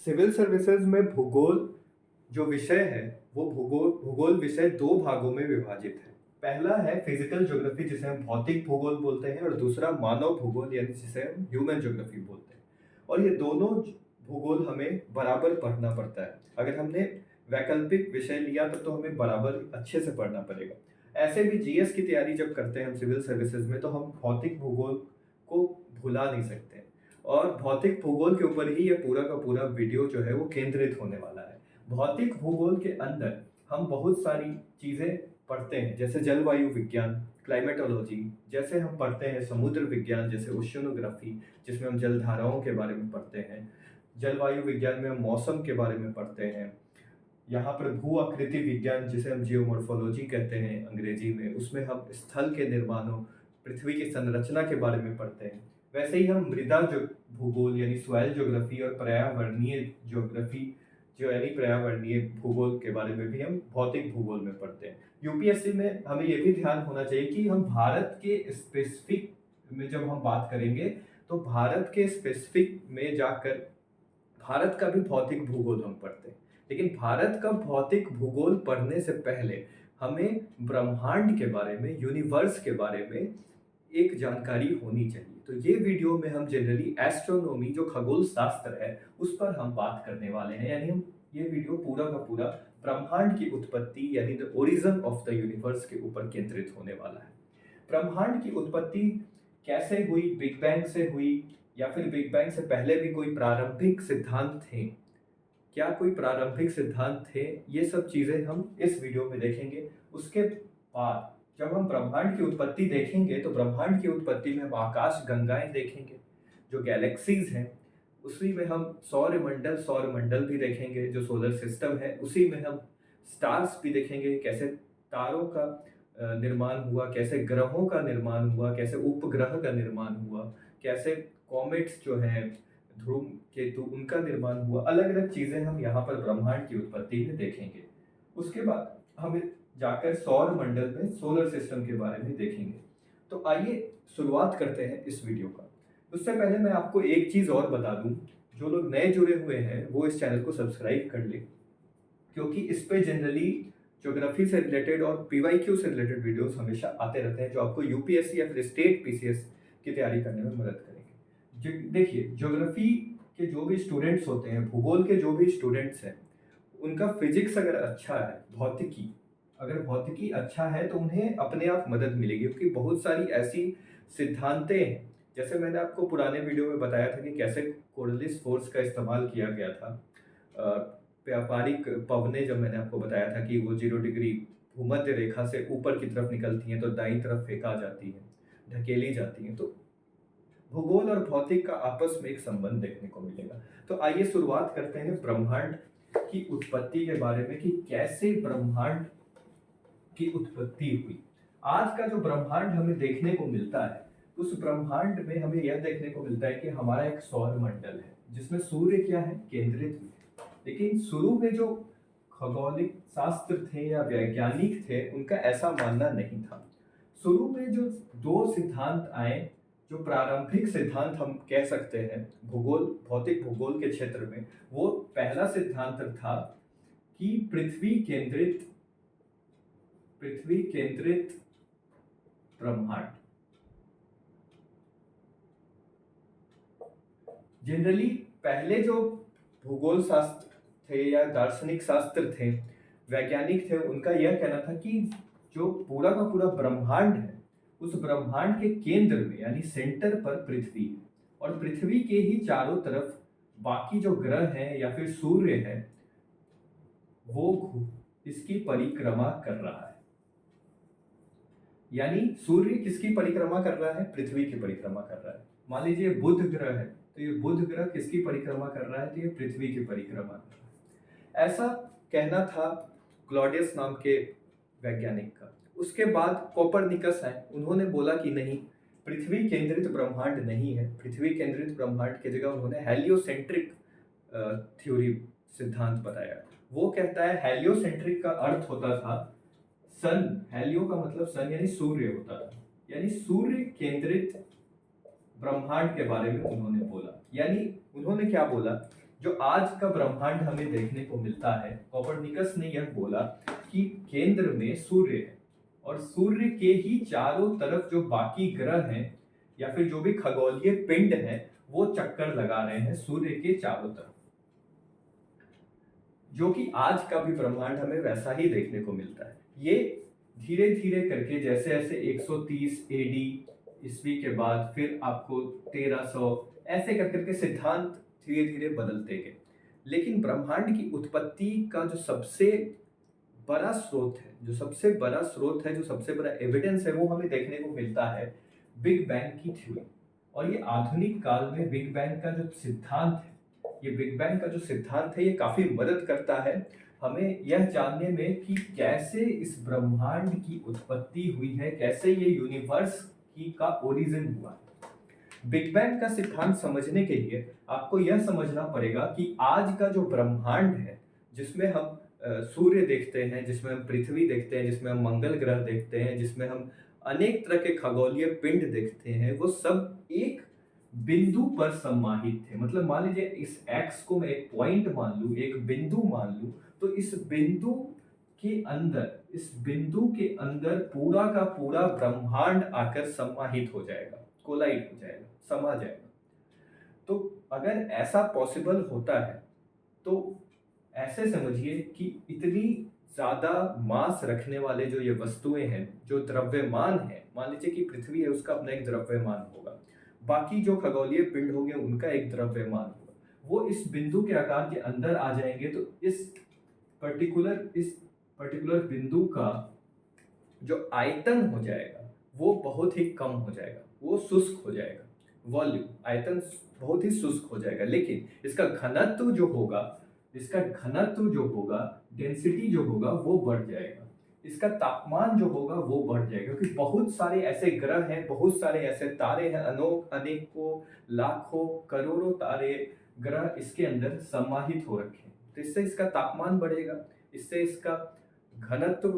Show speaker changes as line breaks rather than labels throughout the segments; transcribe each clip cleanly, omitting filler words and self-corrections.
Civil services में भूगोल जो विषय है वो भूगोल भूगोल विषय दो भागों में विभाजित है। पहला है फिजिकल ज्योग्राफी जिसे हम भौतिक भूगोल बोलते हैं और दूसरा मानव भूगोल यानी जिसे हम ह्यूमन ज्योग्राफी बोलते हैं। और ये दोनों भूगोल हमें बराबर पढ़ना पड़ता है। अगर हमने वैकल्पिक विषय लिया तो हमें बराबर अच्छे से पढ़ना पड़ेगा। ऐसे भी जीएस की तैयारी जब करते हैं हम सिविल सर्विसेज में तो हम भौतिक भूगोल को भुला नहीं सकते। और भौतिक भूगोल के ऊपर ही ये पूरा का पूरा वीडियो जो है वो केंद्रित होने वाला है। भौतिक भूगोल के अंदर हम बहुत सारी चीजें पढ़ते हैं जैसे जलवायु विज्ञान, क्लाइमेटोलॉजी, जैसे हम पढ़ते हैं समुद्र विज्ञान जैसे ओशियनोग्राफी जिसमें हम जलधाराओं के बारे में पढ़ते हैं। जलवायु विज्ञान में हम मौसम के बारे में पढ़ते हैं। यहाँ पर भू आकृति विज्ञान जिसे हम जियोमॉर्फोलॉजी कहते हैं अंग्रेजी में, उसमें हम स्थल के निर्माणों, पृथ्वी की संरचना के बारे में पढ़ते हैं। वैसे ही हम मृदा जो भूगोल यानी सॉइल ज्योग्राफी और पर्यावरणीय ज्योग्राफी जो यानी पर्यावरणीय भूगोल के बारे में भी हम भौतिक भूगोल में पढ़ते हैं। यूपीएससी में हमें यह भी ध्यान होना चाहिए कि हम भारत के स्पेसिफिक में जब हम बात करेंगे तो भारत के स्पेसिफिक में जाकर भारत का भी भौतिक भूगोल हम पढ़ते हैं। लेकिन भारत का भौतिक भूगोल पढ़ने से पहले हमें ब्रह्मांड के बारे में, यूनिवर्स के बारे में एक जानकारी होनी चाहिए। तो ये वीडियो में हम जनरली एस्ट्रोनॉमी जो खगोल शास्त्र है उस पर हम बात करने वाले हैं। यानी हम ये वीडियो पूरा का पूरा ब्रह्मांड की उत्पत्ति यानी the origin of the universe के ऊपर केंद्रित होने वाला है। ब्रह्मांड की उत्पत्ति कैसे हुई, बिग बैंग से हुई या फिर बिग बैंग से पहले भी कोई प्रारंभिक सिद्धांत थे, क्या कोई प्रारंभिक सिद्धांत थे, ये सब चीजें हम इस वीडियो में देखेंगे। उसके बाद जब हम ब्रह्मांड की उत्पत्ति देखेंगे तो ब्रह्मांड की उत्पत्ति में हम आकाश गंगाएं देखेंगे, जो गैलेक्सीज हैं। उसी में हम सौर मंडल भी देखेंगे जो सोलर सिस्टम है। उसी में हम स्टार्स भी देखेंगे, कैसे तारों का निर्माण हुआ, कैसे ग्रहों का निर्माण हुआ, कैसे उपग्रह का निर्माण हुआ, कैसे कॉमेट्स जो हैं, ध्रुव केतु, उनका निर्माण हुआ। अलग अलग चीजें हम यहाँ पर ब्रह्मांड की उत्पत्ति में देखेंगे। उसके बाद हम जाकर सौर मंडल में, सोलर सिस्टम के बारे में देखेंगे। तो आइए शुरुआत करते हैं इस वीडियो का। उससे पहले मैं आपको एक चीज और बता दूं, जो लोग नए जुड़े हुए हैं वो इस चैनल को सब्सक्राइब कर ले, क्योंकि इस पे जनरली ज्योग्राफी से रिलेटेड और पीवाईक्यू से रिलेटेड वीडियोस हमेशा आते रहते हैं जो आपको यूपीएससी या फिर स्टेट पीसीएस की तैयारी करने में मदद करेंगे। देखिए, ज्योग्राफी के जो भी स्टूडेंट्स होते हैं, भूगोल के जो भी स्टूडेंट्स हैं, उनका फिजिक्स अगर अच्छा है, भौतिकी अगर भौतिकी अच्छा है तो उन्हें अपने आप मदद मिलेगी, क्योंकि बहुत सारी ऐसी सिद्धांतें हैं। जैसे मैंने आपको पुराने वीडियो में बताया था कि कैसे कोर्डलिस फोर्स का इस्तेमाल किया गया था। व्यापारिक पवनें जब मैंने आपको बताया था कि वो 0 डिग्री भूमध्य रेखा से ऊपर की तरफ निकलती हैं तो दाईं तरफ फेंका जाती हैं, ढकेली जाती हैं। तो भूगोल और भौतिक का आपस में एक संबंध देखने को मिलेगा। तो आइए शुरुआत करते हैं ब्रह्मांड की उत्पत्ति के बारे में कि कैसे ब्रह्मांड की उत्पत्ति हुई। आज का जो ब्रह्मांड हमें देखने को मिलता है, उस ब्रह्मांड में हमें यह देखने को मिलता है कि हमारा एक सौर मंडल है जिसमें सूर्य क्या है, केंद्रित हुए। लेकिन शुरू में जो खगोलिक शास्त्र थे या वैज्ञानिक थे उनका ऐसा मानना नहीं था। शुरू में जो दो सिद्धांत आए, जो प्रारंभिक सिद्धांत हम कह सकते हैं भूगोल, भौतिक भूगोल के क्षेत्र में, वो पहला सिद्धांत था कि पृथ्वी केंद्रित ब्रह्मांड। जनरली पहले जो भूगोल शास्त्र थे या दार्शनिक शास्त्र थे, वैज्ञानिक थे, उनका यह कहना था कि जो पूरा का पूरा ब्रह्मांड है उस ब्रह्मांड के केंद्र में यानी सेंटर पर पृथ्वी है, और पृथ्वी के ही चारों तरफ बाकी जो ग्रह हैं या फिर सूर्य है वो इसकी परिक्रमा कर रहा है। यानी सूर्य किसकी परिक्रमा कर रहा है, पृथ्वी की परिक्रमा कर रहा है। मान लीजिए बुध ग्रह है तो ये बुध ग्रह किसकी परिक्रमा कर रहा है, तो ये पृथ्वी की परिक्रमा कर रहा है। ऐसा कहना था क्लॉडियस नाम के वैज्ञानिक का। उसके बाद कोपरनिकस आए, उन्होंने बोला कि नहीं, पृथ्वी केंद्रित ब्रह्मांड नहीं है। पृथ्वी केंद्रित ब्रह्मांड की जगह उन्होंने हेलियोसेंट्रिक थ्योरी सिद्धांत बताया। वो कहता है हेलियोसेंट्रिक का अर्थ होता था सन, हेलियो का मतलब सन यानी सूर्य होता था, यानी सूर्य केंद्रित ब्रह्मांड के बारे में उन्होंने बोला। यानी उन्होंने क्या बोला जो आज का ब्रह्मांड हमें देखने को मिलता है, कोपर्निकस ने यह बोला कि केंद्र में सूर्य है और सूर्य के ही चारों तरफ जो बाकी ग्रह हैं या फिर जो भी खगोलीय पिंड हैं वो चक्कर लगा रहे हैं सूर्य के चारों तरफ, जो कि आज का भी ब्रह्मांड हमें वैसा ही देखने को मिलता है। ये धीरे धीरे करके जैसे जैसे 130 एडी ईस्वी के बाद फिर आपको 1300 ऐसे कर करके सिद्धांत धीरे धीरे बदलते गए। लेकिन ब्रह्मांड की उत्पत्ति का जो सबसे बड़ा स्रोत है, जो सबसे बड़ा एविडेंस है, वो हमें देखने को मिलता है बिग बैंग की थ्योरी। और ये आधुनिक काल में बिग बैंग का जो सिद्धांत है, ये काफी मदद करता है हमें यह जानने में कि कैसे इस ब्रह्मांड की उत्पत्ति हुई है, कैसे ये यूनिवर्स की का ओरिजिन हुआ है। बिग बैंग का सिद्धांत समझने के लिए आपको यह समझना पड़ेगा कि आज का जो ब्रह्मांड है, जिसमें हम सूर्य देखते हैं, जिसमें हम पृथ्वी देखते हैं, जिसमें हम मंगल ग्रह देखते हैं, जिसमें हम अनेक तरह के खगोलीय पिंड देखते हैं, वो सब एक बिंदु पर समाहित थे। मतलब मान लीजिए इस एक्स को मैं एक पॉइंट मान लूं, एक बिंदु मान लूं, तो इस बिंदु के अंदर पूरा का पूरा ब्रह्मांड आकर समाहित हो जाएगा, कोलाइड हो जाएगा, समा जाएगा। तो अगर ऐसा पॉसिबल होता है तो ऐसे समझिए कि इतनी ज्यादा मास रखने वाले जो ये वस्तुएं हैं, जो द्रव्यमान है, मान लीजिए कि पृथ्वी है, उसका अपना एक द्रव्यमान होगा, बाकी जो खगोलीय पिंड होंगे उनका एक द्रव्यमान होगा, वो इस बिंदु के आकार के अंदर आ जाएंगे तो इस पर्टिकुलर बिंदु का जो आयतन हो जाएगा वो बहुत ही कम हो जाएगा, वो शुष्क हो जाएगा, वॉल्यूम आयतन बहुत ही शुष्क हो जाएगा। लेकिन इसका घनत्व जो होगा, डेंसिटी जो होगा वो बढ़ जाएगा, इसका तापमान जो होगा वो बढ़ जाएगा, क्योंकि बहुत सारे ऐसे ग्रह हैं, बहुत सारे ऐसे तारे हैं, अनेकों लाखों करोड़ों तारे ग्रह इसके अंदर समाहित हो रखे हैं। तो इससे इसका तापमान बढ़ेगा, इससे इसका घनत्व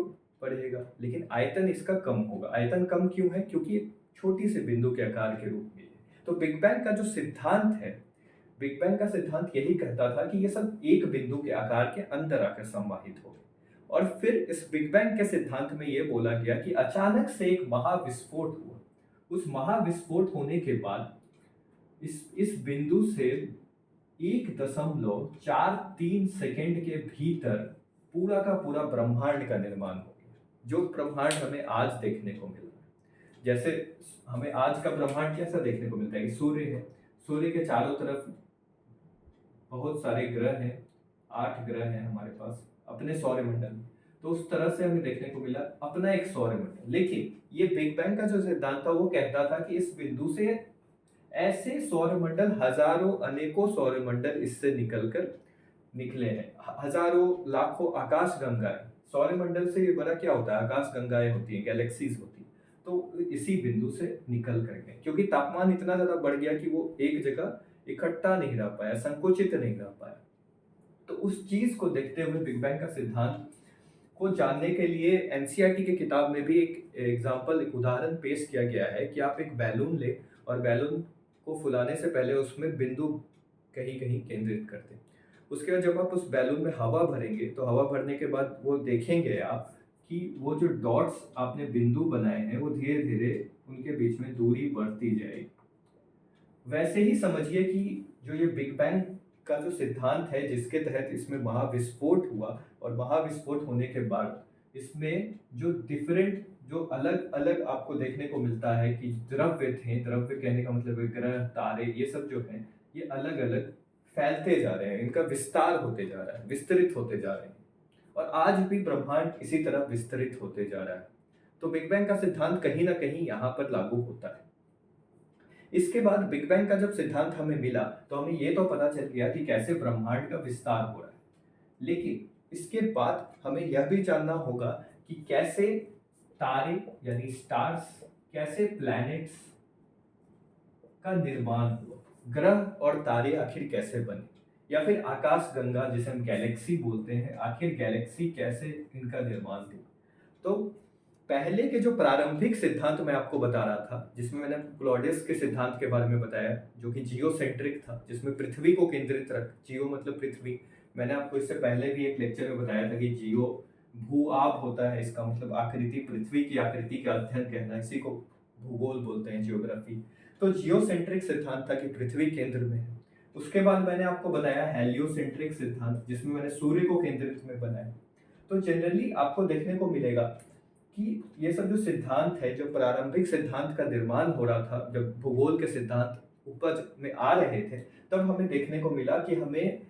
बढ़ेगा, लेकिन आयतन इसका कम होगा। आयतन कम क्यों है? क्योंकि छोटी से बिंदु के आकार के रूप में। तो बिग बैंग का जो सिद्धांत है, बिग बैंग का सिद्धांत यही कहता था कि ये सब एक बिंदु के आकार के अंदर आकर समाहित हो गए। और फिर इस बिग बैंग के सिद्धांत में ये बोला गया कि अचानक से एक महाविस्फोट हुआ। उस महाविस्फोट होने के बाद इस बिंदु से 1.43 सेकेंड के भीतर पूरा का पूरा ब्रह्मांड का निर्माण हो गया, जो ब्रह्मांड हमें आज देखने को मिल रहा है। जैसे हमें आज का ब्रह्मांड कैसा देखने को मिलता है कि सूर्य है, सूर्य के चारों तरफ बहुत सारे ग्रह हैं, 8 ग्रह हैं हमारे पास अपने सौरमंडल में, तो उस तरह से हमें देखने को मिला अपना एक सौरमंडल। लेकिन ये बिग बैंग का जो सिद्धांत था वो कहता था कि इस बिंदु से ऐसे सौरमंडल, हजारों अनेकों सौरमंडल इससे निकले हैं, हजारों लाखों आकाश गंगाएं। सौरमंडल से ये बड़ा क्या होता है? आकाश गंगाएं होती हैं, गैलेक्सीज होती हैं। तो इसी बिंदु से निकल कर गए, क्योंकि तापमान इतना ज्यादा बढ़ गया कि वो एक जगह इकट्ठा नहीं रह पाया, संकुचित नहीं रह पाया। तो उस चीज को देखते हुए बिग बैंग का सिद्धांत को जानने के लिए एनसीईआरटी की किताब में भी एक उदाहरण पेश किया गया है कि आप एक बैलून ले और बैलून को फुलाने से पहले उसमें बिंदु कहीं कहीं केंद्रित कर दें। उसके बाद जब आप उस बैलून में हवा भरेंगे तो हवा भरने के बाद वो देखेंगे आप कि वो जो डॉट्स आपने बिंदु बनाए हैं वो धीरे धीरे उनके बीच में दूरी बढ़ती जाएगी। वैसे ही समझिए कि जो ये बिग बैंग का जो सिद्धांत है, जिसके तहत इसमें महाविस्फोट हुआ और महाविस्फोट होने के बाद इसमें जो अलग अलग आपको देखने को मिलता है कि द्रव्य कहने का मतलब है ग्रह, तारे, ये सब जो हैं ये अलग अलग फैलते जा रहे हैं, इनका विस्तार होते जा रहा है, विस्तृत होते जा रहे हैं, और आज भी ब्रह्मांड इसी तरह विस्तृत होते जा रहा है। तो बिग बैंग का सिद्धांत कहीं ना कहीं यहाँ पर लागू होता है। इसके बाद बिग बैंग का जब सिद्धांत हमें मिला तो हमें ये तो पता चल गया कि कैसे ब्रह्मांड का विस्तार हो रहा है, लेकिन इसके बाद हमें यह भी जानना होगा कि कैसे तारे यानी स्टार्स, कैसे प्लैनेट्स का निर्माण हुआ, ग्रह और तारे आखिर कैसे बने, या फिर आकाश गंगा जिसे हम गैलेक्सी बोलते हैं, आखिर गैलेक्सी कैसे इनका निर्माण हुआ। तो पहले के जो प्रारंभिक सिद्धांत मैं आपको बता रहा था, जिसमें मैंने क्लॉडियस के सिद्धांत के बारे में बताया, जो कि जियोसेंट्रिक था, जिसमें पृथ्वी को केंद्रित रख, जियो मतलब पृथ्वी। मैंने आपको इससे पहले भी एक लेक्चर में बताया था कि जियो भू-आभ होता है, इसका मतलब आकृति, पृथ्वी की आकृति का अध्ययन कहना, इसी को भूगोल बोलते हैं, जियोग्राफी। तो जियोसेंट्रिक सिद्धांत था कि पृथ्वी केंद्र में है। उसके बाद मैंने आपको बताया हेलियोसेंट्रिक सिद्धांत, जिसमें मैंने सूर्य को केंद्रित में बनाया। तो जनरली आपको देखने को मिलेगा कि ये सब जो सिद्धांत है, जो प्रारंभिक सिद्धांत का निर्माण हो रहा था, जब भूगोल के सिद्धांत उपज में आ रहे थे, तब हमें देखने को मिला कि हमें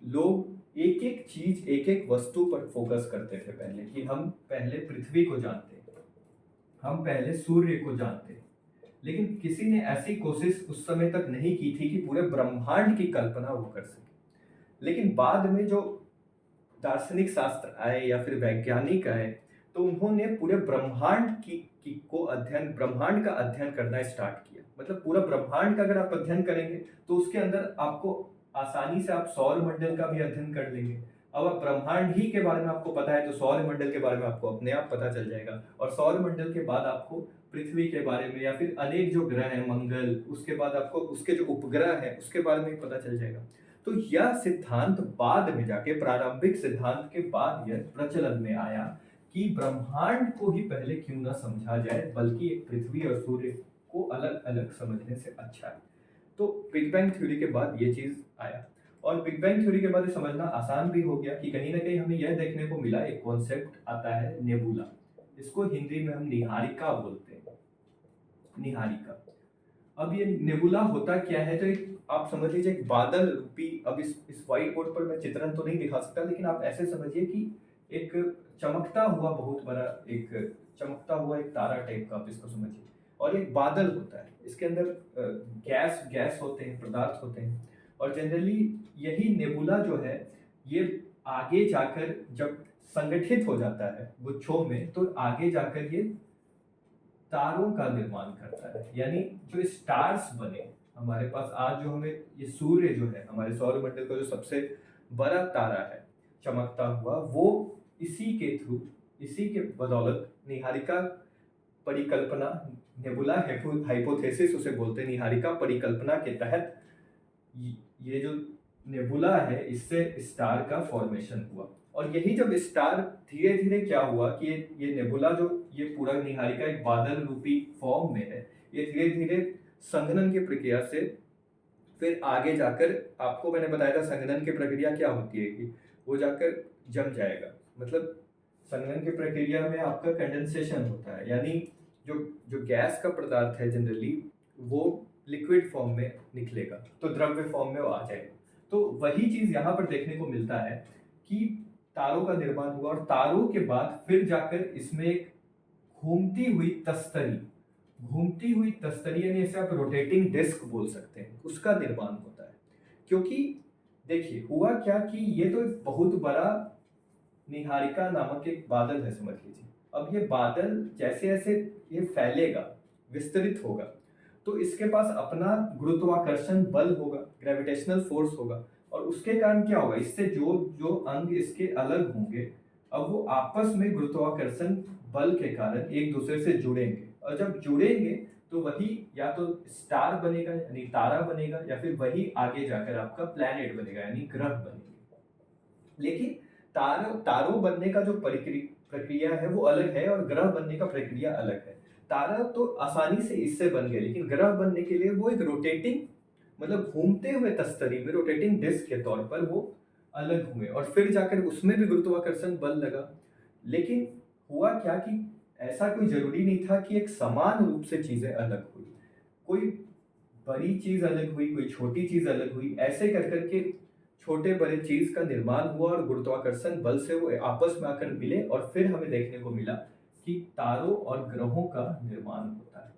लोग एक एक चीज, एक एक वस्तु पर फोकस करते थे पहले, कि हम पहले पृथ्वी को जानते, हम पहले सूर्य को जानते। लेकिन किसी ने ऐसी कोशिश उस समय तक नहीं की थी कि पूरे ब्रह्मांड की कल्पना वो कर सके। लेकिन बाद में जो दार्शनिक शास्त्र आए या फिर वैज्ञानिक आए, तो उन्होंने पूरे ब्रह्मांड ब्रह्मांड का अध्ययन करना स्टार्ट किया। मतलब पूरा ब्रह्मांड का अगर आप अध्ययन करेंगे तो उसके अंदर आपको आसानी से आप सौर मंडल का भी अध्ययन कर लेंगे। अब आप ब्रह्मांड ही के बारे में आपको पता है तो सौर मंडल के बारे में आपको अपने आप पता चल जाएगा, और सौर मंडल के बाद आपको पृथ्वी के बारे में या फिर अनेक जो ग्रह हैं, मंगल, उसके बाद आपको उसके जो उपग्रह हैं उसके बारे में पता चल जाएगा। तो यह सिद्धांत बाद में जाके, प्रारंभिक सिद्धांत के बाद यह प्रचलन में आया कि ब्रह्मांड को ही पहले क्यों ना समझा जाए, बल्कि एक पृथ्वी और सूर्य को अलग अलग समझने से अच्छा है। तो बिग बैंग थ्योरी के बाद ये चीज आया, और बिग बैंग थ्योरी के बाद ये समझना आसान भी हो गया कि कहीं ना कहीं हमें यह देखने को मिला, एक कॉन्सेप्ट आता है नेबुला। इसको हिंदी में हम निहारिका बोलते हैं, निहारिका। अब ये नेबुला होता क्या है, तो एक आप समझ लीजिए एक बादल रूपी, अब इस व्हाइट बोर्ड पर मैं चित्रण तो नहीं दिखा सकता, लेकिन आप ऐसे समझिए कि एक चमकता हुआ बहुत बड़ा, एक चमकता हुआ एक तारा टाइप का आप इसको समझिए, और एक बादल होता है, इसके अंदर गैस होते हैं, पदार्थ होते हैं। और जनरली यही नेबुला जो है, ये आगे जाकर जब संगठित हो जाता है गुच्छों में, तो आगे जाकर ये तारों का निर्माण करता है। यानी जो स्टार्स बने हमारे पास आज, जो हमें ये सूर्य जो है, हमारे सौर मंडल का जो सबसे बड़ा तारा है चमकता हुआ, वो इसी के थ्रू, इसी के बदौलत निहारिका परिकल्पना, नेबुला हाइपोथेसिस उसे बोलते हैं, निहारिका परिकल्पना के तहत ये जो नेबुला है, इससे स्टार का फॉर्मेशन हुआ। और यही जब स्टार धीरे धीरे क्या हुआ कि ये नेबुला जो ये पूरा निहारिका एक बादल रूपी फॉर्म में है, ये धीरे धीरे संघनन की प्रक्रिया से फिर आगे जाकर, आपको मैंने बताया था संघनन की प्रक्रिया क्या होती है कि वो जाकर जम जाएगा। मतलब संघनन की प्रक्रिया में आपका कंडेंसेशन होता है, यानी जो जो गैस का पदार्थ है जनरली वो लिक्विड फॉर्म में निकलेगा, तो द्रव्य फॉर्म में वो आ जाएगा। तो वही चीज यहाँ पर देखने को मिलता है कि तारों का निर्माण हुआ, और तारों के बाद फिर जाकर इसमें एक घूमती हुई तस्तरी, यानी इसे आप रोटेटिंग डिस्क बोल सकते हैं, उसका निर्माण होता है। क्योंकि देखिए हुआ क्या कि ये तो एक बहुत बड़ा निहारिका नामक एक बादल है समझ लीजिए। अब ये बादल जैसे जैसे ये फैलेगा, विस्तृत होगा, तो इसके पास अपना गुरुत्वाकर्षण बल होगा, ग्रेविटेशनल फोर्स होगा, और उसके कारण क्या होगा, इससे जो जो अंग इसके अलग होंगे, अब वो आपस में गुरुत्वाकर्षण बल के कारण एक दूसरे से जुड़ेंगे, और जब जुड़ेंगे तो वही या तो स्टार बनेगा यानी तारा बनेगा, या फिर वही आगे जाकर आपका प्लैनेट बनेगा यानी ग्रह बनेंगे। लेकिन तारों बनने का जो प्रक्रिया है वो अलग है, और ग्रह बनने का प्रक्रिया अलग है। तारा तो आसानी से इससे बन गए, लेकिन ग्रह बनने के लिए वो एक रोटेटिंग, मतलब घूमते हुए तस्तरी में रोटेटिंग डिस्क के तौर पर वो अलग हुए, और फिर जाकर उसमें भी गुरुत्वाकर्षण बल लगा। लेकिन हुआ क्या कि ऐसा कोई जरूरी नहीं था कि एक समान रूप से चीजें अलग हुई, कोई बड़ी चीज अलग हुई, कोई छोटी चीज अलग हुई, ऐसे कर करके छोटे बड़े चीज का निर्माण हुआ, और गुरुत्वाकर्षण बल से वो आपस में आकर मिले, और फिर हमें देखने को मिला कि तारों और ग्रहों का निर्माण होता है।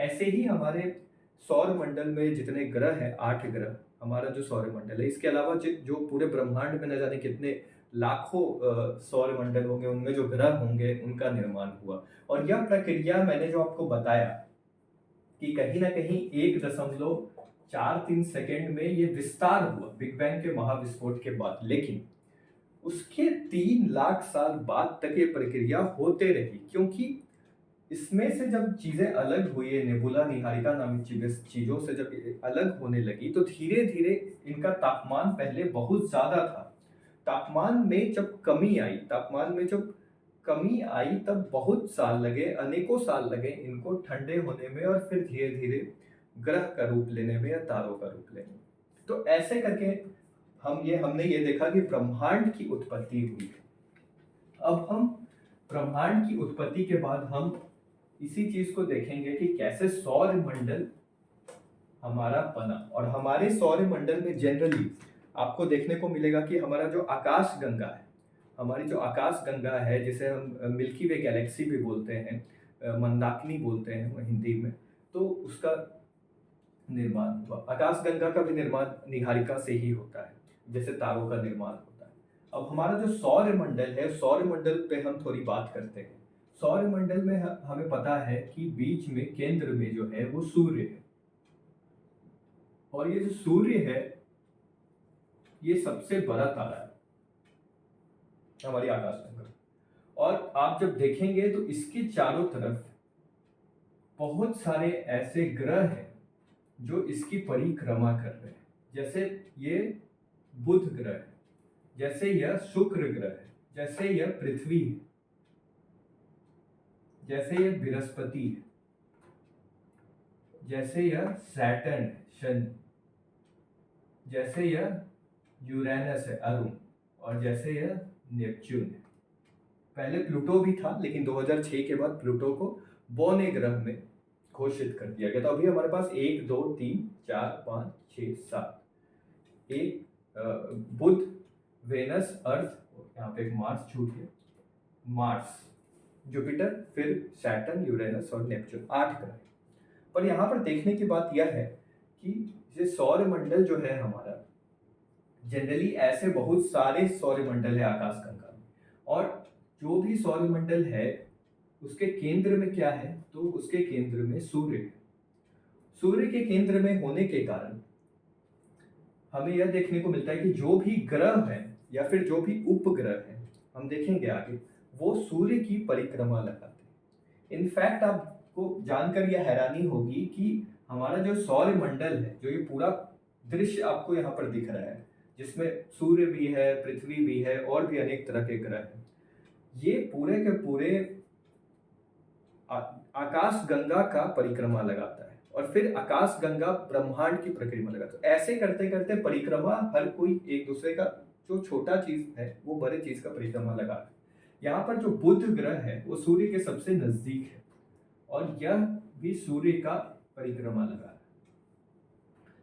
ऐसे ही हमारे सौर मंडल में जितने ग्रह हैं, 8 ग्रह, हमारा जो सौर मंडल है, इसके अलावा जो पूरे ब्रह्मांड में न जाने कितने लाखों सौर मंडल होंगे, उनमें जो ग्रह होंगे उनका निर्माण हुआ। और यह प्रक्रिया मैंने जो आपको बताया कि कहीं ना कहीं 1.43 सेकेंड में ये विस्तार हुआ बिग बैंग के महाविस्फोट के बाद, लेकिन उसके 3 लाख साल बाद तक ये प्रक्रिया होते रही, क्योंकि इसमें से जब चीजें अलग हुई, ये नेबुला निहारिका नामक चीजों से जब ये अलग होने लगी, तो धीरे धीरे इनका तापमान पहले बहुत ज्यादा था। तापमान में जब कमी आई, तब बहुत साल लगे, अनेकों साल लगे इनको ठंडे होने में, और फिर धीरे धीरे ग्रह का रूप लेने में या तारों का रूप लेने में। तो ऐसे करके हमने ये देखा कि ब्रह्मांड की उत्पत्ति हुई। अब हम ब्रह्मांड की उत्पत्ति के बाद हम इसी चीज को देखेंगे कि कैसे सौर मंडल हमारा बना। और हमारे सौर मंडल में जनरली आपको देखने को मिलेगा कि हमारा जो आकाश गंगा है, जिसे हम मिल्की वे गैलेक्सी भी बोलते हैं, मंदाकिनी बोलते हैं हिंदी में, तो उसका निर्माण हुआ। आकाश गंगा का भी निर्माण निहारिका से ही होता है, जैसे तारों का निर्माण होता है। अब हमारा जो सौर मंडल है, सौर मंडल पे हम थोड़ी बात करते हैं। सौर मंडल में हमें पता है कि बीच में केंद्र में जो है वो सूर्य है, और ये जो सूर्य है ये सबसे बड़ा तारा है हमारी आकाशगंगा। और आप जब देखेंगे तो इसके चारों तरफ बहुत सारे ऐसे ग्रह हैं जो इसकी परिक्रमा कर रहे हैं। जैसे ये बुध ग्रह है, जैसे यह शुक्र ग्रह है, जैसे यह पृथ्वी है, जैसे यह बृहस्पति है, जैसे यह सैटर्न है शनि, जैसे यह यूरेनस है अरुण, और जैसे यह नेपच्यून है। पहले प्लूटो भी था, लेकिन 2006 के बाद प्लूटो को बौने ग्रह में घोषित कर दिया गया। तो अभी हमारे पास 1 2 3 4 5 6 7 एक बुध, वेनस, अर्थ, यहाँ पे एक मार्स छूट गया, मार्स, जुपिटर, फिर सैटर्न, यूरेनस और नेपच्यून, 8 ग्रह। पर यहाँ पर देखने की बात यह है कि ये सौर मंडल जो है हमारा, जनरली ऐसे बहुत सारे सौर मंडल है आकाशगंगा में, और जो भी सौर मंडल है उसके केंद्र में क्या है, तो उसके केंद्र में सूर्य है। सूर्य के केंद्र में होने के कारण हमें यह देखने को मिलता है कि जो भी ग्रह है या फिर जो भी उपग्रह है, हम देखेंगे आगे, वो सूर्य की परिक्रमा लगाते हैं। इनफैक्ट आपको जानकर यह हैरानी होगी कि हमारा जो सौर मंडल है, जो ये पूरा दृश्य आपको यहाँ पर दिख रहा है, जिसमें सूर्य भी है, पृथ्वी भी है, और भी अनेक तरह के ग्रह हैं, ये पूरे के पूरे आकाश गंगा का परिक्रमा लगाता है, और फिर आकाश गंगा ब्रह्मांड की परिक्रमा लगाता है। ऐसे करते करते परिक्रमा हर कोई एक दूसरे का, जो छोटा चीज है वो बड़े चीज का परिक्रमा लगा है। यहाँ पर जो बुध ग्रह है वो सूर्य के सबसे नजदीक है, और यह भी सूर्य का परिक्रमा लगा है।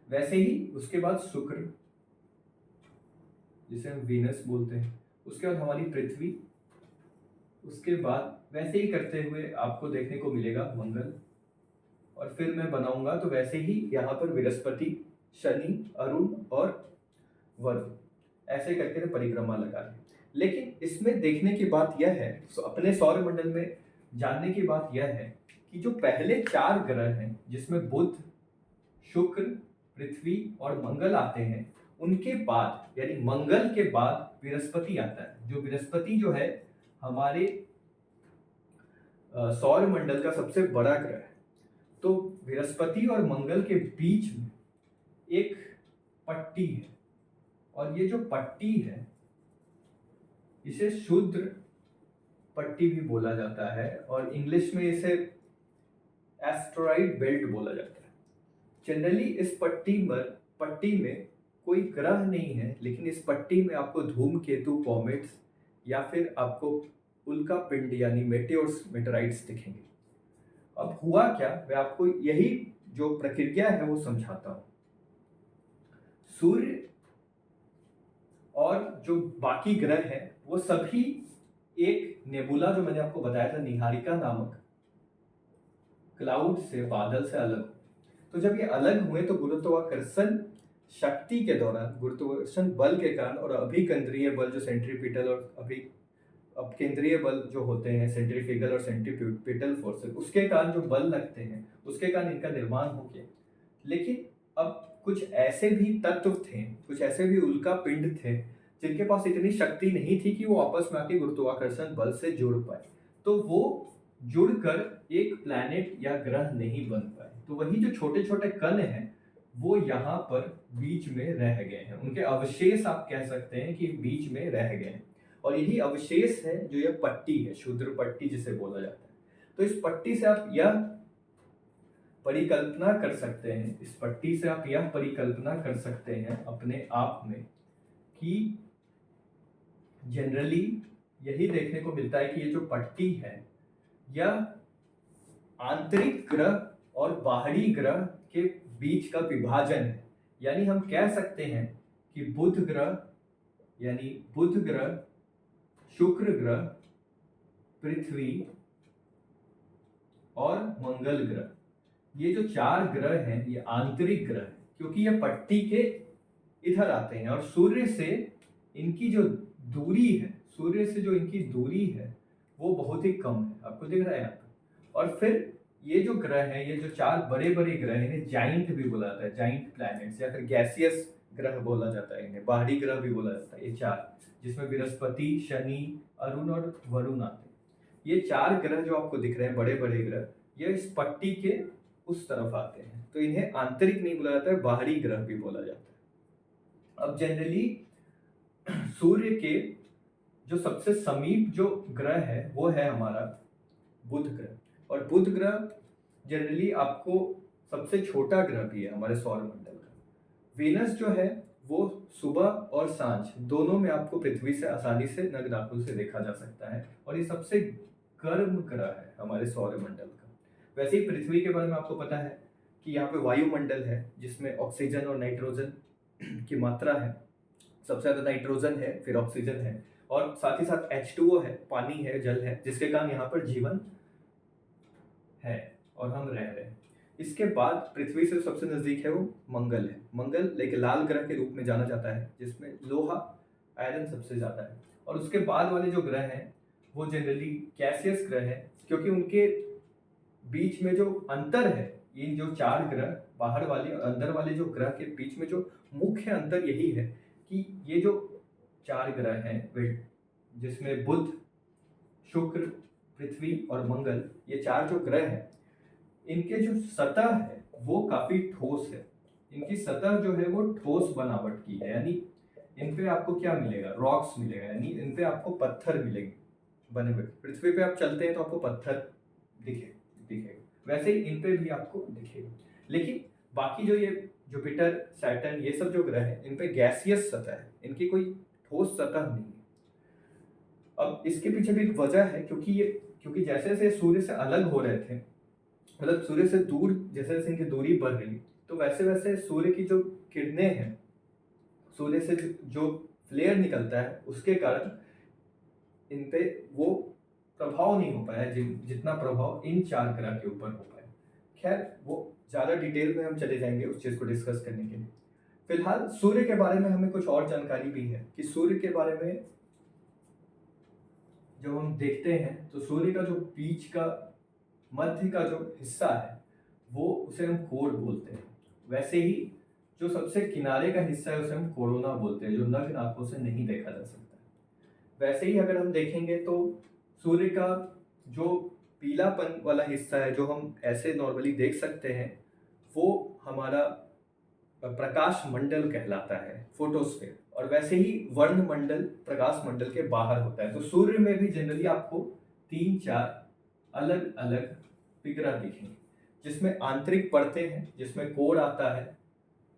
वैसे ही उसके बाद शुक्र, जिसे हम वीनस बोलते हैं, उसके बाद हमारी पृथ्वी, उसके बाद वैसे ही करते हुए आपको देखने को मिलेगा मंगल, और फिर मैं बनाऊंगा तो वैसे ही यहाँ पर बृहस्पति, शनि, अरुण और वरुण, ऐसे करके परिक्रमा लगा रहे। लेकिन इसमें देखने की बात यह है, अपने सौर मंडल में जानने की बात यह है कि जो पहले 4 ग्रह हैं, जिसमें बुध, शुक्र, पृथ्वी और मंगल आते हैं, उनके बाद यानी मंगल के बाद बृहस्पति आता है। जो बृहस्पति जो है हमारे सौर मंडल का सबसे बड़ा ग्रह है। तो बृहस्पति और मंगल के बीच में एक पट्टी है, और ये जो पट्टी है इसे शुद्र पट्टी भी बोला जाता है, और इंग्लिश में इसे एस्टेरॉइड बेल्ट बोला जाता है। जनरली इस पट्टी में कोई ग्रह नहीं है, लेकिन इस पट्टी में आपको धूमकेतु, कॉमेट्स, या फिर आपको उल्का पिंड यानी मेटेओर्स, मेटेराइट्स दिखेंगे। अब हुआ क्या, मैं आपको यही जो प्रक्रिया है वो समझाता हूं। सूर्य और जो बाकी ग्रह हैं वो सभी एक नेबुला, जो मैंने आपको बताया था निहारिका नामक क्लाउड से, बादल से अलग हुए। तो जब ये अलग हुए तो गुरुत्वाकर्षण शक्ति के दौरान, गुरुत्वाकर्षण बल के कारण, और अभिकेंद्रीय बल जो सेंट्रीपिटल और अब केंद्रीय बल जो होते हैं, सेंट्रीफ्यूगल और सेंट्रीपिटल फोर्सेस, उसके कारण जो बल लगते हैं, उसके कारण इनका निर्माण हो गया। लेकिन अब कुछ ऐसे भी तत्व थे, कुछ ऐसे भी उल्का पिंड थे, जिनके पास इतनी शक्ति नहीं थी कि वो आपस में आके गुरुत्वाकर्षण बल से जुड़ पाए। तो वो जुड़कर एक प्लैनेट या ग्रह नहीं बन पाए। तो वही जो छोटे छोटे कण हैं वो यहाँ पर बीच में रह गए हैं, उनके अवशेष आप कह सकते हैं कि बीच में रह गए हैं। और यही अवशेष है जो यह पट्टी है, क्षुद्र पट्टी जिसे बोला जाता है। तो इस पट्टी से आप यह परिकल्पना कर सकते हैं, इस पट्टी से आप यह परिकल्पना कर सकते हैं अपने आप में कि जनरली यही देखने को मिलता है कि ये जो पट्टी है यह आंतरिक ग्रह और बाहरी ग्रह के बीच का विभाजन है। यानी हम कह सकते हैं कि बुध ग्रह, यानी बुध ग्रह, शुक्र ग्रह, पृथ्वी और मंगल ग्रह, ये जो 4 ग्रह हैं ये आंतरिक ग्रह है, क्योंकि ये पट्टी के इधर आते हैं और सूर्य से इनकी जो दूरी है, सूर्य से जो इनकी दूरी है वो बहुत ही कम है, आपको दिख रहा है यहाँ पे। और फिर ये जो ग्रह हैं, ये जो 4 बड़े बड़े ग्रह हैं, इन्हें जाइंट भी बोला जाता है, जाइंट प्लैनेट्स, या फिर गैसियस ग्रह बोला जाता है, इन्हें बाहरी ग्रह भी बोला जाता है। ये 4, जिसमें बृहस्पति, शनि, अरुण और वरुण आते हैं। ये 4 ग्रह जो आपको दिख रहे हैं, बड़े बड़े ग्रह, ये इस पट्टी के उस तरफ आते हैं, तो इन्हें आंतरिक नहीं बोला जाता है, बाहरी ग्रह भी बोला जाता है। अब जनरली सूर्य के जो सबसे समीप जो ग्रह है वो है हमारा बुध ग्रह, और बुध ग्रह जनरली आपको सबसे छोटा ग्रह भी है हमारे सौरमंडल का। वीनस जो है वो सुबह और सांझ दोनों में आपको पृथ्वी से आसानी से नग्न आंखों से देखा जा सकता है, और ये सबसे गर्म ग्रह है हमारे सौरमंडल का। वैसे ही पृथ्वी के बारे में आपको पता है कि यहाँ पे वायुमंडल है जिसमें ऑक्सीजन और नाइट्रोजन की मात्रा है, सबसे ज़्यादा नाइट्रोजन है, फिर ऑक्सीजन है, और साथ ही साथ H2O है, पानी है, जल है, जिसके कारण यहाँ पर जीवन है और हम रह रहे हैं। इसके बाद पृथ्वी से सबसे नजदीक है वो मंगल है। मंगल एक लाल ग्रह के रूप में जाना जाता है, जिसमें लोहा, आयरन सबसे ज्यादा है। और उसके बाद वाले जो ग्रह हैं वो जनरली गैसियस ग्रह है, क्योंकि उनके बीच में जो अंतर है, इन जो 4 ग्रह बाहर वाले और अंदर वाले जो ग्रह के बीच में जो मुख्य अंतर यही है कि ये जो 4 ग्रह हैं वे, जिसमें बुध, शुक्र, पृथ्वी और मंगल, ये 4 जो ग्रह हैं, इनके जो सतह है वो काफी ठोस है। इनकी सतह जो है वो ठोस बनावट की है, यानी इन पे आपको क्या मिलेगा, रॉक्स मिलेगा, यानी इन पे आपको पत्थर मिलेंगे बने हुए। पृथ्वी पे आप चलते हैं तो आपको पत्थर दिखेगा, वैसे ही इन पे भी आपको दिखेगा। लेकिन बाकी जो ये जुपिटर, सैटर्न, ये सब जो ग्रह है, इन पे गैसियस सतह है, इनकी कोई ठोस सतह नहीं है। अब इसके पीछे भी एक वजह है, क्योंकि जैसे जैसे सूर्य से अलग हो रहे थे, मतलब सूर्य से दूर जैसे जैसे इनकी दूरी बढ़ रही, तो वैसे वैसे सूर्य की जो किरणें हैं, सूर्य से जो फ्लेयर निकलता है, उसके कारण इन पे वो प्रभाव नहीं हो पाया जितना प्रभाव इन 4 ग्रह के ऊपर हो पाया। खैर, वो ज़्यादा डिटेल में हम चले जाएंगे उस चीज़ को डिस्कस करने के लिए। फिलहाल सूर्य के बारे में हमें कुछ और जानकारी भी है कि सूर्य के बारे में जब हम देखते हैं तो सूर्य का जो बीच का मध्य का जो हिस्सा है वो, उसे हम कोर बोलते हैं। वैसे ही जो सबसे किनारे का हिस्सा है उसे हम कोरोना बोलते हैं, जो नग्न आंखों से नहीं देखा जा सकता। वैसे ही अगर हम देखेंगे तो सूर्य का जो पीलापन वाला हिस्सा है, जो हम ऐसे नॉर्मली देख सकते हैं, वो हमारा प्रकाश मंडल कहलाता है, फोटोस्फीयर। और वैसे ही वर्ण मंडल प्रकाश मंडल के बाहर होता है। तो सूर्य में भी जनरली आपको 3-4 अलग अलग पिगरा दिखेंगे, जिसमें आंतरिक परतें हैं, जिसमें कोर आता है,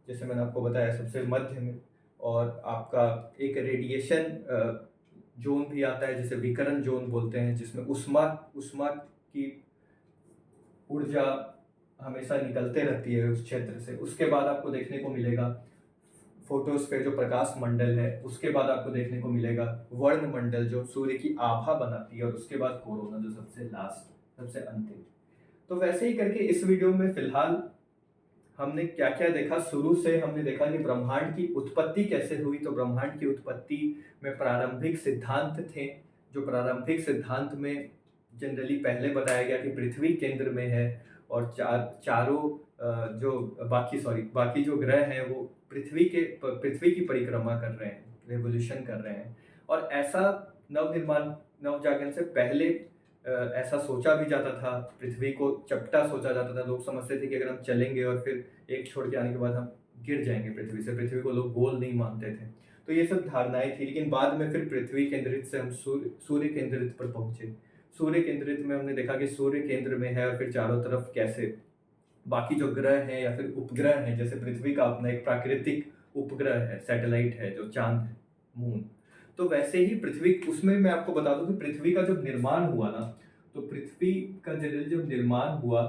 जैसे मैंने आपको बताया सबसे मध्य में, और आपका एक रेडिएशन जोन भी आता है जिसे विकर्ण जोन बोलते हैं, जिसमें उष्मा की ऊर्जा हमेशा निकलते रहती है उस क्षेत्र से। उसके बाद आपको देखने को मिलेगा फोटोस्फीयर, जो प्रकाश मंडल है। उसके बाद आपको देखने को मिलेगा वर्ण मंडल, जो सूर्य की आभा बनाती है, और उसके बाद कोरोना, जो सबसे लास्ट, सबसे अंतिम। तो वैसे ही करके इस वीडियो में फिलहाल हमने क्या क्या देखा। शुरू से हमने देखा कि ब्रह्मांड की उत्पत्ति कैसे हुई। तो ब्रह्मांड की उत्पत्ति में प्रारंभिक सिद्धांत थे, जो प्रारंभिक सिद्धांत में जनरली पहले बताया गया कि पृथ्वी केंद्र में है, और चारों जो बाकी जो ग्रह हैं वो पृथ्वी की परिक्रमा कर रहे हैं, रेवोल्यूशन कर रहे हैं। और ऐसा नवजागरण से पहले ऐसा सोचा भी जाता था, पृथ्वी को चपटा सोचा जाता था। लोग समझते थे कि अगर हम चलेंगे और फिर एक छोड़ के आने के बाद हम गिर जाएँगे पृथ्वी से, पृथ्वी को लोग गोल नहीं मानते थे। तो ये सब धारणाएँ थी, लेकिन बाद में फिर पृथ्वी केंद्रित से हम सूर्य केंद्रित पर पहुँचे। सूर्य केंद्रित में हमने देखा कि सूर्य केंद्र में है और फिर चारों तरफ कैसे बाकी जो ग्रह हैं या फिर उपग्रह हैं, जैसे पृथ्वी का अपना एक प्राकृतिक उपग्रह है, सैटेलाइट है जो चाँद है, मून। तो वैसे ही पृथ्वी उसमें मैं आपको बता दूँ कि पृथ्वी का जब निर्माण हुआ ना, तो पृथ्वी का जनरली जब निर्माण हुआ,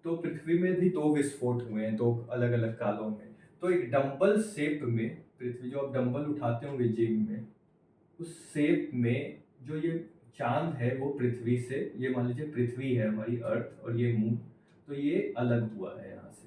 तो पृथ्वी में भी 2 विस्फोट हुए हैं, 2 अलग-अलग कालों में। तो एक डंबल शेप में पृथ्वी, जो आप डंबल उठाते होंगे जिम में, उस शेप में जो ये चाँद है वो पृथ्वी से, ये मान लीजिए पृथ्वी है हमारी अर्थ और ये मून, तो ये अलग हुआ है यहाँ से।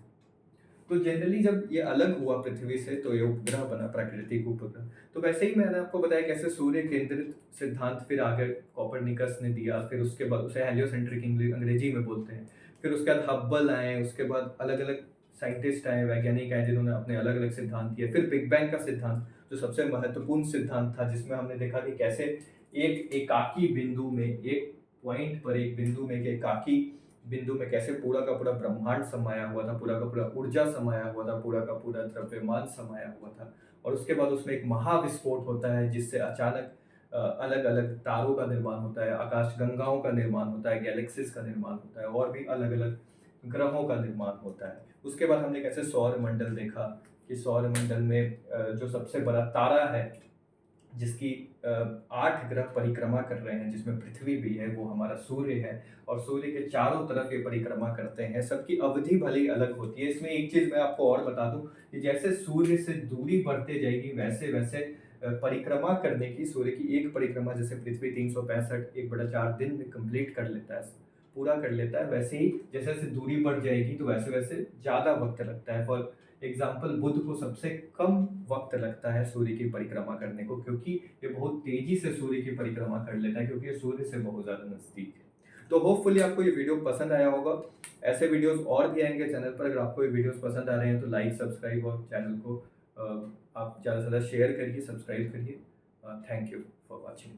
तो जनरली जब ये अलग हुआ पृथ्वी से तो ये उपग्रह बना, प्राकृतिक उपग्रह। तो वैसे ही मैंने आपको बताया कैसे सूर्य केंद्रित सिद्धांत फिर आगे कोपरनिकस ने दिया, फिर उसके बाद उसे हेलियोसेंट्रिक अंग्रेजी में बोलते हैं। फिर उसके बाद हब्बल आए, उसके बाद अलग-अलग साइंटिस्ट आए, वैज्ञानिक आए जिन्होंने अपने अलग-अलग सिद्धांत दिए। फिर बिग बैंग का सिद्धांत जो सबसे महत्वपूर्ण सिद्धांत था, जिसमें हमने देखा कि कैसे एक एकाकी बिंदु में, एक पॉइंट पर, एक बिंदु में, एक एकाकी बिंदु में कैसे पूरा का पूरा ब्रह्मांड समाया हुआ था, पूरा का पूरा ऊर्जा समाया हुआ था, पूरा का पूरा द्रव्यमान समाया हुआ था। और उसके बाद उसमें एक महाविस्फोट होता है जिससे अचानक अलग-अलग तारों का निर्माण होता है, आकाशगंगाओं का निर्माण होता है, गैलेक्सीज़ का निर्माण होता है और भी अलग-अलग ग्रहों का निर्माण होता है। उसके बाद हमने कैसे सौरमंडल देखा कि सौरमंडल में जो सबसे बड़ा तारा है, जिसकी 8 ग्रह परिक्रमा कर रहे हैं, जिसमें पृथ्वी भी है, वो हमारा सूर्य है और सूर्य के चारों तरफ ये परिक्रमा करते हैं। सबकी अवधि भले ही अलग होती है। इसमें एक चीज़ मैं आपको और बता दूँ कि जैसे सूर्य से दूरी बढ़ते जाएगी, वैसे-वैसे परिक्रमा करने की, सूर्य की एक परिक्रमा जैसे पृथ्वी 365 1/4 दिन में कंप्लीट कर लेता है, पूरा कर लेता है, वैसे ही जैसे-जैसे दूरी बढ़ जाएगी तो वैसे-वैसे ज़्यादा वक़्त लगता है। फॉर एग्ज़ाम्पल बुध को सबसे कम वक़्त लगता है सूर्य की परिक्रमा करने को, क्योंकि ये बहुत तेज़ी से सूर्य की परिक्रमा कर लेता है, क्योंकि ये सूर्य से बहुत ज़्यादा नज़दीक है। तो होपफुली आपको ये वीडियो पसंद आया होगा। ऐसे वीडियोज़ और भी आएँगे चैनल पर। अगर आपको ये वीडियोज़ पसंद आ रहे हैं तो लाइक, सब्सक्राइब और चैनल को आप ज़्यादा से ज़्यादा शेयर करिए, सब्सक्राइब करिए। Thank you for watching.